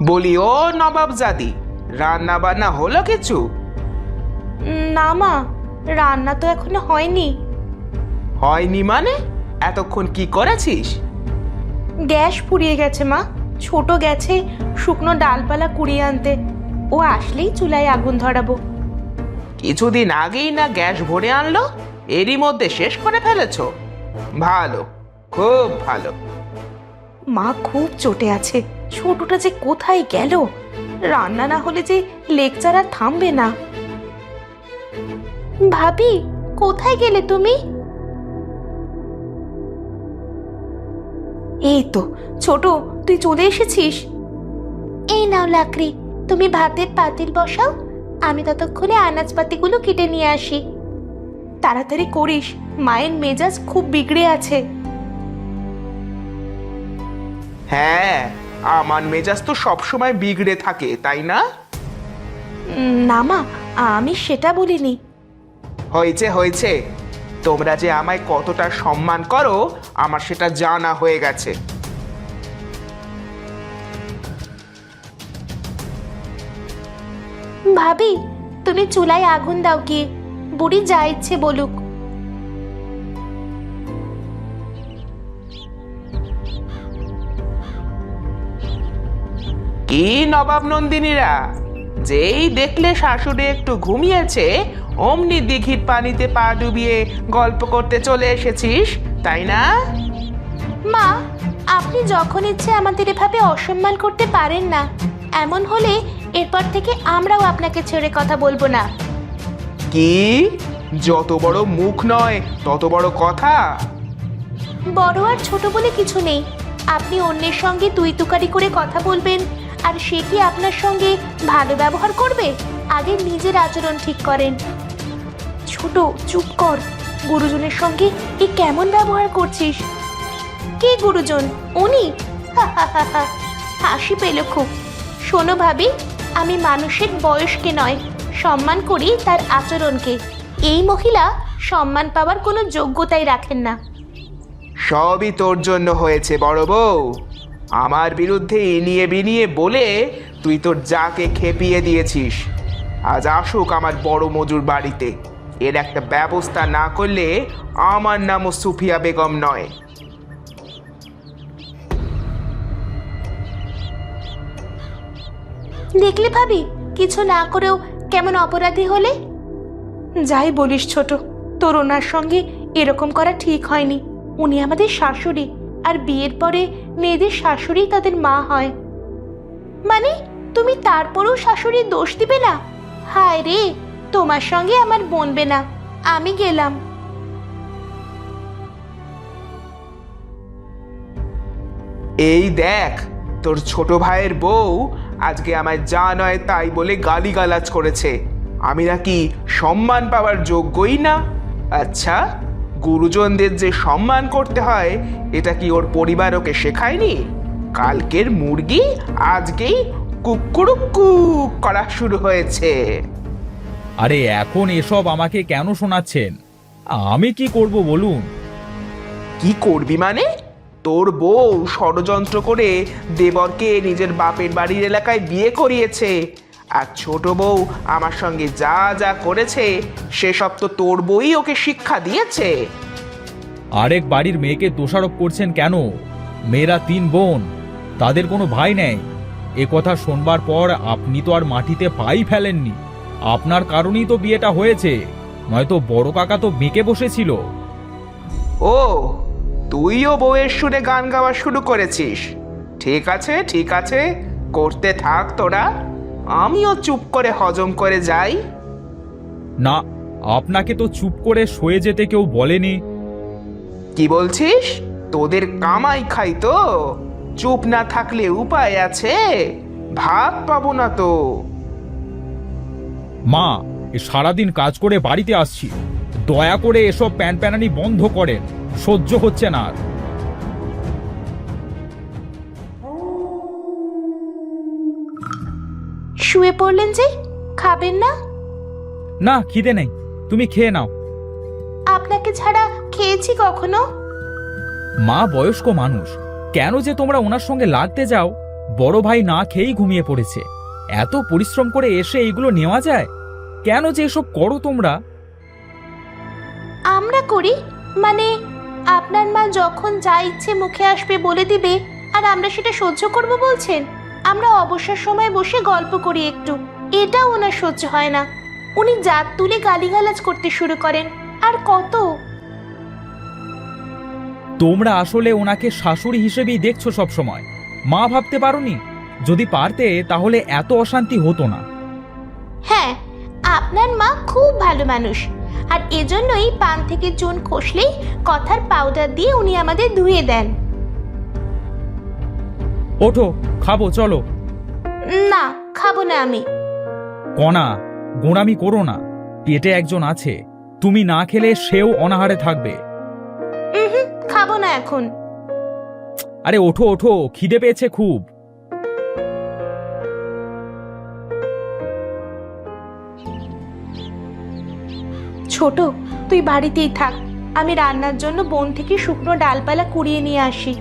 বলি ও নবাবজাদি, রান্না বান্না হলো কিছু? না মা, রান্না তো এখনো হয়নি। হয়নি মানে? এতক্ষণ কি করেছিস? গ্যাস ফুরিয়ে গেছে মা, ছোট গেছে শুকনো ডালপালা কুড়িয়ে আনতে। ও আসলেই চুলায় আগুন ধরাবো। কিছুদিন আগেই না গ্যাস ভরে আনলো, এরই মধ্যে শেষ করে ফেলেছ? ভালো, খুব ভালো। মা খুব চটে আছে, ছোটটা যে কোথায় গেল। রান্না না হলে যে লেকচার আর থামবে না। ভাবি, কোথায় গেলে তুমি? এই তো ছোট, তুই চলে এসেছিস। এই নাও লাকড়ি, তুমি ভাতের পাতিল বসাও, আমি ততক্ষণে আনাজপাতিগুলো কেটে নিয়ে আসি। তাড়াতাড়ি করিস, মায়ের মেজাজ খুব বিগড়ে আছে। হ্যাঁ, আমার মেজাজ তো সবসময় বিগড়ে থাকে, তাই না? না মা, আমি সেটা বলিনি। হয়েছে হয়েছে, তোমরা যে আমায় কতটা সম্মান করো আমার সেটা জানা হয়ে গেছে। ভাবি, তুমি চুলায় আগুন দাও কি, বুড়ি যা ইচ্ছে বলুক। কি নবাব নন্দিনীরা, যেই দেখলে শাশুড়ি একটু ঘুমিয়েছে অমনি দিঘির পানিতে পা ডুবিয়ে গল্প করতে চলে এসেছিস, তাই না? মা, আপনি যখন ইচ্ছে আমাদের এভাবে অসম্মান করতে পারেন না। এমন হলে এরপর থেকে আমরাও আপনাকে ছেড়ে কথা বলবো না। কি? যত বড় মুখ নয় তত বড় কথা। বড় আর ছোট বলে কিছু নেই। আপনি অন্যের সঙ্গে তুই তুকারি করে কথা বলবেন, আর সে কি আপনার সঙ্গে ভালো ব্যবহার করবে? আগে নিজের আচরণ ঠিক করেন। ছোট, চুপ কর। গুরুজনের সঙ্গে এ কেমন ব্যবহার করছিস? কে গুরুজন? উনি? হাসি পেল খুব। শোনো ভাবি, আমি মানুষের বয়সকে নয়, সম্মান করি তার আচরণকে। এই মহিলা সম্মান পাওয়ার কোনো যোগ্যতাই রাখেন না। সবই তোর জন্য হয়েছে বড় বউ। আমার বিরুদ্ধে ইনিয়ে বিনিয়ে বলে তুই তোর যাকে খেপিয়ে দিয়েছিস। আজ আসুক আমার বড় মজুর বাড়িতে, এর একটা ব্যবস্থা না করলে আমার নামও সুফিয়া বেগম নয়। দেখলে ভাবি, কিছু না করেও কেমন অপরাধী হলে। যাই বলিস ছোট, তোর ওনার সঙ্গে এরকম করা ঠিক হয়নি। উনি আমাদের শাশুড়ি, আর বিয়ের পরে মেয়েদের শাশুড়ি তাদের মা হয়। মানে তুমি তারপরেও শাশুড়ির দোষ দিবে না? হায় রে, তোমার সঙ্গে আমার বনবে না, আমি গেলাম। এই দেখ, তোর ছোট ভাইয়ের বউ আজকে আমায় যা নয় তাই বলে গালিগালাজ করেছে। আমি নাকি সম্মান পাওয়ার যোগ্যই না? আচ্ছা, গুরুজনদের যে সম্মান করতে হয় এটা কি ওর পরিবার ওকে শেখায়নি? কালকের মুরগি আজকেই কুকুরুকু করা শুরু হয়েছে। আরে এখন এসব আমাকে কেন শোনাচ্ছেন? আমি কি করব বলুন? কি করবি মানে? তোর বউ ষড়যন্ত্র করে দেবরকে নিজের বাপের বাড়ির এলাকায় বিয়ে করিয়েছে, আর ছোট বউ আমার সঙ্গে যা যা করেছে সেসব তো তোর বউই ওকে শিক্ষা দিয়েছে। আরেক বাড়ির মেয়েকে দোষারোপ করছেন কেন? মেয়েরা 3 বোন, তাদের কোনো ভাই নেই। এ কথা শোনবার পর আপনি তো আর মাটিতে পাই ফেলেননি। আপনার কারণেই তো বিয়েটা হয়েছে, নয়তো বড় কাকা তো বেঁকে বসেছিল। ও, তুইও বউয়ের সুরে গান গাওয়া শুরু করেছিস? ঠিক আছে ঠিক আছে, করতে থাক তোরা, আমিও চুপ করে হজম করে যাই। না, আপনাকে তো চুপ করে সয়ে যেতে কেউ বলেনি। কি বলছিস? তোদের কামাই খাই তো, চুপ না থাকলে উপায় আছে? ভাত পাবো না তো। মা, এ সারাদিন কাজ করে বাড়িতে আসছি, দয়া করে এসব প্যানপ্যানানি বন্ধ করেন, সহ্য হচ্ছে না আর। শুয়ে পড়লেন যে, খাবেন না? না, খিদে নেই, তুমি খেয়ে নাও। আপনাকে ছাড়া খেয়েছি কখনো? মা বয়স্ক মানুষ, কেন যে তোমরা ওনার সঙ্গে লাগতে যাও? বড় ভাই না খেয়েই ঘুমিয়ে পড়েছে, এত পরিশ্রম করে এসে এইগুলো নেওয়া যায়? কেন যে এসব করো তোমরা? আমরা করি মানে আপনার মা যখন যা ইচ্ছে মুখে আসবে বলে দিবে আর আমরা সেটা সহ্য করব বলছেন? আমরা অবসর সময় বসে গল্প করি একটু, এটাও ওনার সহ্য হয় না। উনি জাত তুলে গালিগালাজ করতে শুরু করেন। আর কত! তোমরা আসলে ওনাকে শাশুড়ি হিসেবেই দেখছো সব সময়। মা ভাবতে পারোনি? যদি পারতে তাহলে এত অশান্তি হতো না। হ্যাঁ, আপনার মা খুব ভালো মানুষ, আর এজন্যই পান থেকে চুন খসলেই কথার পাউডার দিয়ে উনি আমাদের ধুয়ে দেন। ওঠো, খাবো, চলো। না, খাবো না আমি। কণা, গোঁড়ামি করো না, পেটে একজন আছে, তুমি না খেলে সেও অনাহারে থাকবে। খাবো না এখন। আরে ওঠো ওঠো, খিদে পেয়েছে খুব। ছোট, তুই বাড়িতেই থাক, আমি রান্নার জন্য বন থেকে শুকনো ডালপালা কুড়িয়ে নিয়ে আসি।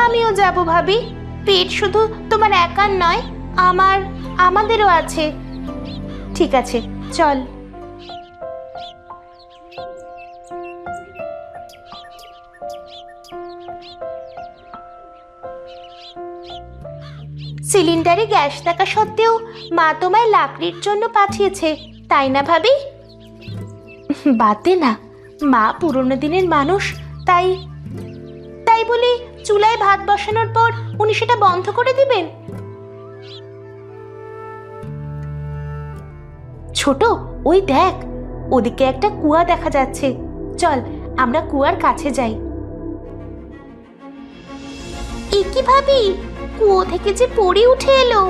আমিও যাব ভাবি, পেট শুধু তোমার একার নয়, আমাদেরও আছে। ঠিক আছে, চল। সিলিন্ডারে গ্যাস থাকা সত্ত্বেও মা তোমায় লাকড়ির জন্য পাঠিয়েছে, তাই না ভাবি? বাদ দে না, মা পুরনো দিনের মানুষ, তাই তাই বলে চুলায় ভাত বসানোর পর উনি সেটা বন্ধ করে দিবেন? ছোট, ওই দেখ, ওদিকে একটা কুয়া দেখা যাচ্ছে। চল, আমরা কুয়ার কাছে যাই। এ কি ভাবি, কুয়ো থেকে যে পড়ে উঠে এলো!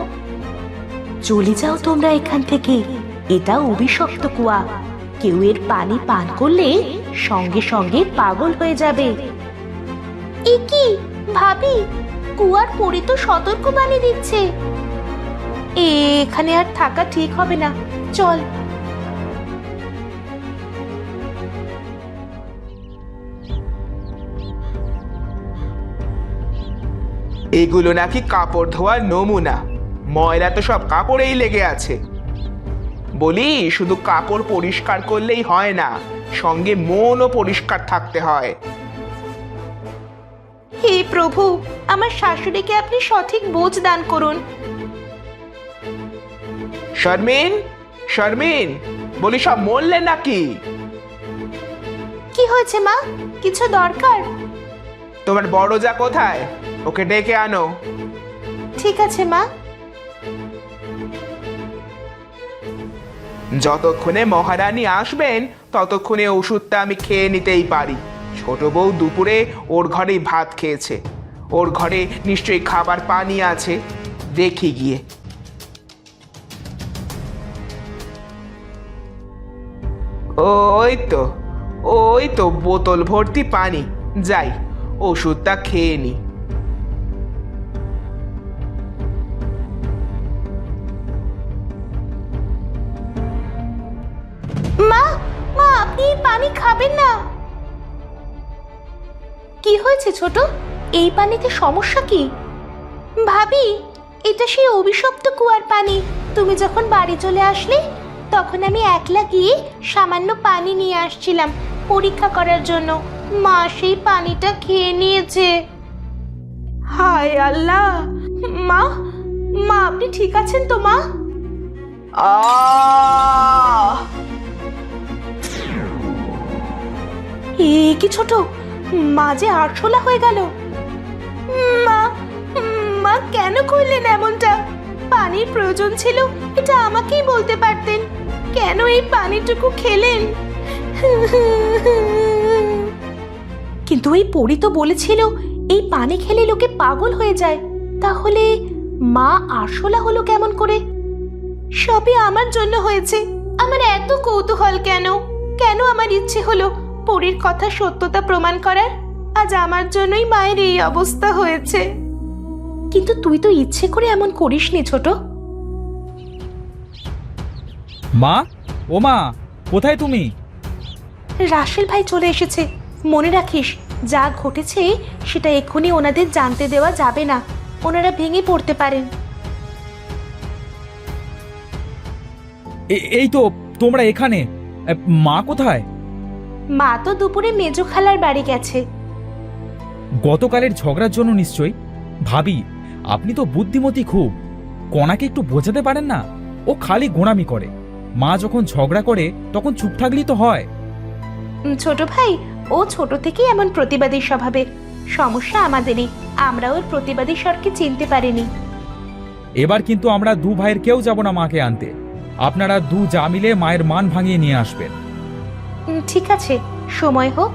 চলে যাও তোমরা এখান থেকে, এটা অভিশপ্ত কুয়া। কেউ এর পানি পান করলে সঙ্গে সঙ্গে পাগল হয়ে যাবে। এ কি ভাবি, কুয়ার পরি তো সতর্কবাণী দিচ্ছে। এখানে আর থাকা ঠিক হবে না, চল। এগুলো নাকি কাপড় ধোয়ার নমুনা, ময়লা তো সব কাপড়েই লেগে আছে। বলি, শুধু কাপড় পরিষ্কার করলেই হয় না, সঙ্গে মনও পরিষ্কার থাকতে হয়। হে প্রভু, আমার শাশুড়িকে আপনি সঠিক বোঝ দান করুন। শারমিন, শারমিন, বলি সব মরলে নাকি? কি হয়েছে মা, কিছু দরকার? তোমার বড় যা কোথায়? ওকে ডেকে আনো। ঠিক আছে মা। যতক্ষণে মহারানী আসবেন ততক্ষণে ওষুধটা আমি খেয়ে নিতেই পারি। ছোট বউ দুপুরে ওর ঘরেই ভাত খেয়েছে, ওর ঘরে নিশ্চয়ই খাবার পানি আছে, দেখি গিয়ে। ওই তো বোতল ভর্তি পানি, যাই ওষুধটা খেয়ে নি। মা, মা, আপনি এই পানি খাবেন না। কি হয়েছে ছোট, এই পানিতে সমস্যা কি? ভাবি, এটা সেই অভিশপ্ত কুয়ার পানি। তুমি যখন বাড়ি চলে আসলে তখন আমি একলা গিয়ে সামান্য পানি নিয়ে আসছিলাম পরীক্ষা করার জন্য। মা সেই পানিটা খেয়ে নিয়েছে। হায় আল্লাহ! মা, মা, আপনি ঠিক আছেন তো মা? এ কি ছোট, মা যে আরশোলা হয়ে গেল। মা, মা কেন করলেন এমনটা? পানির প্রয়োজন ছিল, এটা আমাকেই বলতে পারতেন। কেন এই পানিটুকু খেলেন? কিন্তু এই পরী তো বলেছিল এই পানি খেলে লোকে পাগল হয়ে যায়। তাহলে মা আরশোলা হলো কেমন করে? সবই আমার জন্য হয়েছে। আমার এত কৌতূহল কেন? কেন আমার ইচ্ছে হলো পরীর কথা সত্যতা প্রমাণ করার? আজ আমার জন্যই মায়ের এই অবস্থা হয়েছে। কিন্তু তুই তো ইচ্ছে করে এমন করিসনি ছোট। মা, ও মা, কোথায় তুমি? রাসেল ভাই চলে এসেছে, মনে রাখিস যা ঘটেছে সেটা এক্ষুনি ওনাদের জানতে দেওয়া যাবে না, ওনারা ভেঙে পড়তে পারেন। এই তো তোমরা এখানে। মা কোথায়? মা তো দুপুরে মেজো খালার বাড়ি গেছে। গতকালের ঝগড়ার জন্য নিশ্চয়ই। ভাবি, আপনি তো বুদ্ধিমতী খুব, কণাকে একটু বোঝাতে পারেন না? ও খালি গোঁড়ামি করে। মা যখন ঝগড়া করে তখন চুপ থাকলেই তো হয়। ছোট ভাই, ও ছোট থেকেই এমন প্রতিবাদী স্বভাবের। সমস্যা আমাদেরই, আমরা ওর প্রতিবাদী স্বরকে চিনতে পারিনি। এবার কিন্তু আমরা দু ভাইয়ের কেউ যাব না মাকে আনতে। আপনারা দু যা মিলে মায়ের মান ভাঙিয়ে নিয়ে আসবেন। ঠিক আছে, সময় হোক।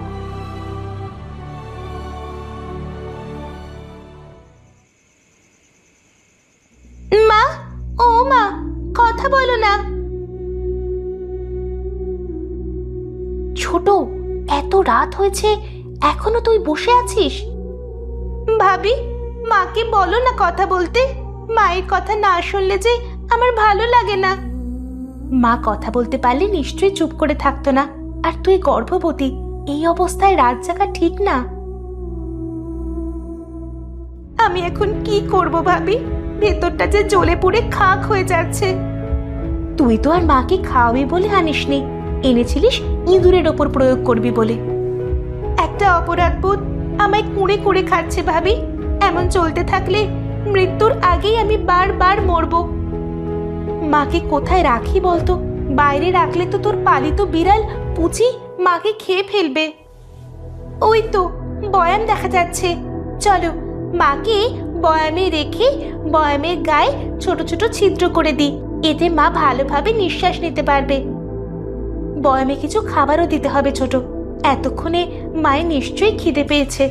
মা, ও মা, কথা বলো না। ছোট, এত রাত হয়েছে, এখনো তুই বসে আছিস? ভাবি, মাকে বলো না কথা বলতে। মায়ের কথা না শুনলে যে আমার ভালো লাগে না। মা কথা বলতে পারলে নিশ্চয়ই চুপ করে থাকতো না। আর তুই গর্ভবতী, এই অবস্থায় রাত জাগা ঠিক না। আমি এখন কি করব ভাবি? ভেতরটা যে জ্বলে পুড়ে খাক হয়ে যাচ্ছে। তুই তো আর মাকে খাওয়াবি বলে আনিসনি, এনেছিলিস ইঁদুরের ওপর প্রয়োগ করবি বলে। একটা অপরাধবোধ আমায় কুঁড়ে কুঁড়ে খাচ্ছে ভাবি। এমন চলতে থাকলে মৃত্যুর আগেই আমি বারবার মরব। মাকে কোথায় রাখি বলতো? বাইরে রাখলে তো তোর পালিত বিড়াল পুচি মাকে খেয়ে ফেলবে। ওই তো বয়াম দেখা যাচ্ছে, চলো মাকে বয়ামে রেখে বয়ামের গায়ে ছোট ছোট ছিদ্র করে দিই, এতে মা ভালোভাবে নিঃশ্বাস নিতে পারবে। বয়ামে কিছু খাবারও দিতে হবে ছোট, এতক্ষণে মায়ের নিশ্চয়ই খিদে পেয়েছে।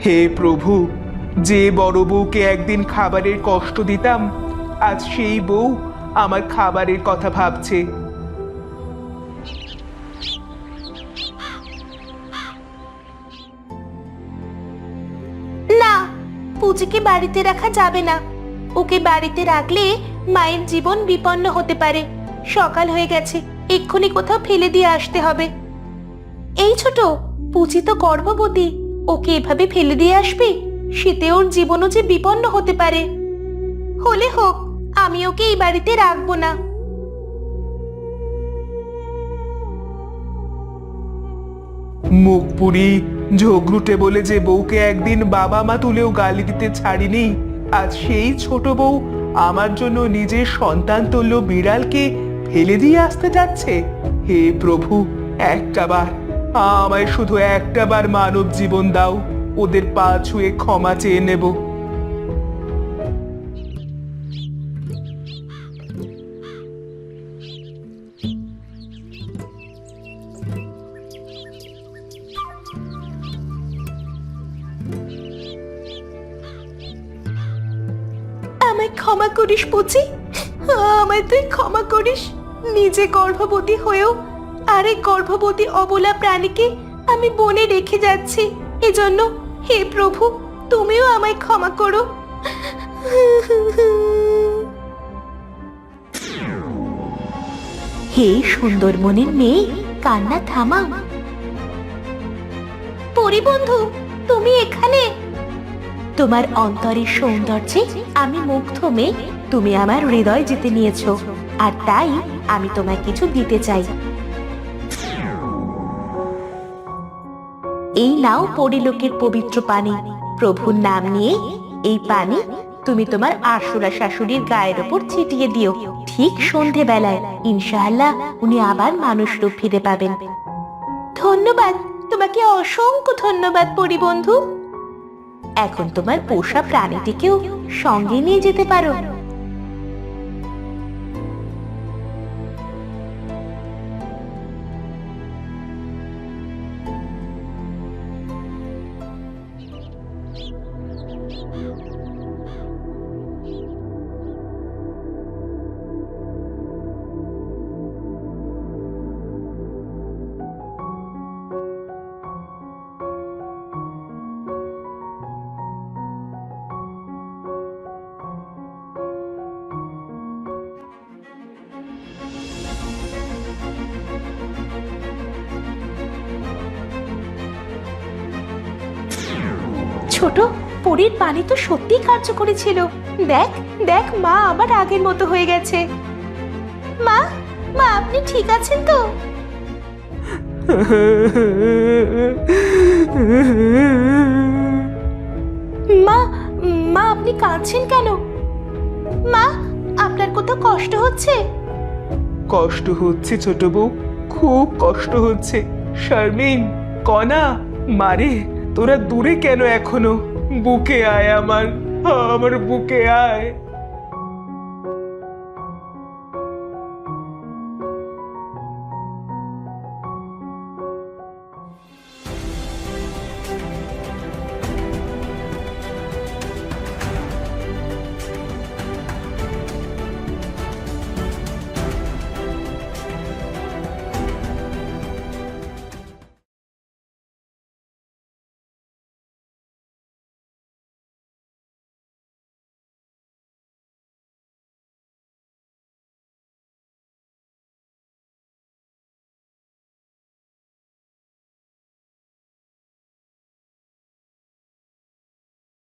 হে প্রভু, যে বড় বউকে একদিন খাবারের কষ্ট দিতাম, আজ সেই বউ আমার খাবারের কথা ভাবছে। না, পুচিকে বাড়িতে রাখা যাবে না। ওকে বাড়িতে রাখলে মায়ের জীবন বিপন্ন হতে পারে। সকাল হয়ে গেছে, এক্ষুনি কোথাও ফেলে দিয়ে আসতে হবে। এই ছোট, পুচি তো গর্ভবতী, ওকে এভাবে ফেলে দিয়ে আসবি? শীতে ওর জীবনও যে বিপন্ন হতে পারে। হলে হোক, আমি ওকে এই বাড়িতে রাখবো না। মুখ পুরি ঝগড়ুটে বলে যে বউকে একদিন বাবা মা তুলেও গালি দিতে ছাড়িনি, আজ সেই ছোট বউ আমার জন্য নিজের সন্তান তুল্য বিড়ালকে ফেলে দিয়ে আসতে যাচ্ছে। হে প্রভু, একটাবার আমায় শুধু একটাবার মানব জীবন দাও, ওদের পা ছুঁয়ে ক্ষমা চেয়ে নেব। আমায় ক্ষমা করিস পুচি, আমায় তুই ক্ষমা করিস। নিজে গর্ভবতী হয়েও আরেক গর্ভবতী অবলা প্রাণীকে আমি বনে রেখে যাচ্ছি। এজন্য হে প্রভু, তুমিও আমায় ক্ষমা করো। হে সুন্দর মনের মেয়ে, কান্না থামাও। পরিবন্ধু, তুমি এখানে? তোমার অন্তরের সৌন্দর্যে আমি মুগ্ধ মেয়ে। তুমি আমার হৃদয় জিতে নিয়েছো, আর তাই আমি তোমায় কিছু দিতে চাই। এই নাও পরিলোকের পবিত্র পানি। প্রভুর নাম নিয়ে এই পানি তুমি তোমার আশুরা শাশুড়ির গায়ের ওপর ছিটিয়ে দিও। ঠিক সন্ধেবেলায় ইনশাআল্লাহ উনি আবার মানুষ রূপ ফিরে পাবেন। ধন্যবাদ, তোমাকে অসংখ্য ধন্যবাদ পরিবন্ধু। এখন তোমার পোষা প্রাণীটিকেও সঙ্গে নিয়ে যেতে পারো। ছোট, পরীর পানি তো সত্যিই কার্যকরী ছিল। দেখ দেখ, মা আবার আগের মতো হয়ে গেছে। মা, মা আপনি ঠিক আছেন তো? মা, মা আপনি কাঁদছেন কেন? মা, আপনার কোথাও কষ্ট হচ্ছে? কষ্ট হচ্ছে ছোট বউ, খুব কষ্ট হচ্ছে। শারমিন, কনা, মারে, তোরা দূরে কেন এখনো? বুকে আয় আমার, আমার বুকে আয়।